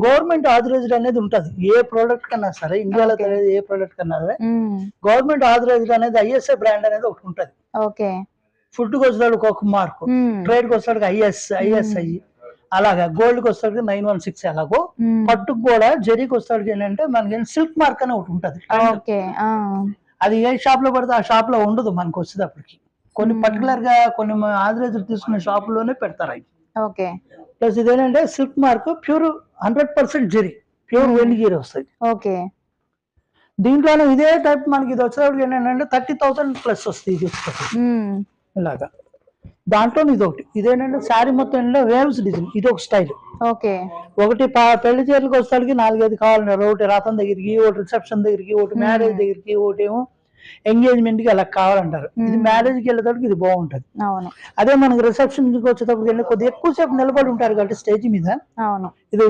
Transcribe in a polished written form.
Government authorised అనేది ఉంటది. ఏ product కన్నా సరే ఇండియాలో తెలియదు ఏ ప్రోడక్ట్ కన్నా సరే గవర్నమెంట్ ఆథరైజ్డ్ అనేది ఐఎస్ఐ బ్రాండ్ అనేది ఒకటి ఉంటది. ఓకే. ఫుడ్ కి వచ్చేటప్పుడు ఒక మార్క్, ట్రేడ్ కి వచ్చేటప్పుడు ఐఎస్ఐ, అలాగా గోల్డ్ కి వచ్చేటప్పుడు 916 ఎలాగో పట్టుకు కూడా జరీకి వచ్చేటప్పుడు ఏంటంటే మనకి సిల్క్ మార్క్ అని ఒకటి ఉంటది. అది ఏ షాప్ లో పడితే ఆ షాప్ లో ఉండదు మనకు వచ్చేటప్పటికి. కొన్ని పర్టికులర్ గా కొన్ని ఆథరైజ్డ్ తీసుకునే షాప్ లోనే పెడతారు అవి. ఓకే. ప్లస్ ఇదేంటంటే silk mark pure 100% zari, pure వెండి జరీ వస్తాయి. ఓకే. దీంట్లోనే ఇదే టైప్ మనకి ఇది వచ్చేటప్పుడు ఏంటంటే 30,000 ప్లస్ వస్తుంది. ఇది ఇలాగా దాంట్లో ఇది ఒకటి. ఇదేంటంటే శారీ మొత్తం వేవ్స్ డిజైన్, ఇది ఒక స్టైల్. ఓకే. ఒకటి పెళ్లి చీరలకు వచ్చేసరికి 4-5 కావాలన్నారు. ఒకటి రథం దగ్గరికి, ఒకటి రిసెప్షన్ దగ్గరికి, ఒకటి మ్యారేజ్ దగ్గరికి, ఒకటి ఏమో ఎంగేజ్మెంట్ కి అలా కావాలంటారు. ఇది మ్యారేజ్ కి వెళ్ళేటప్పుడు ఇది బాగుంటది. అదే మనకి రిసెప్షన్ కి వచ్చేటప్పుడు కొద్దిగా ఎక్కువసేపు నిలబడి ఉంటారు కాబట్టి స్టేజ్ మీద. ఇది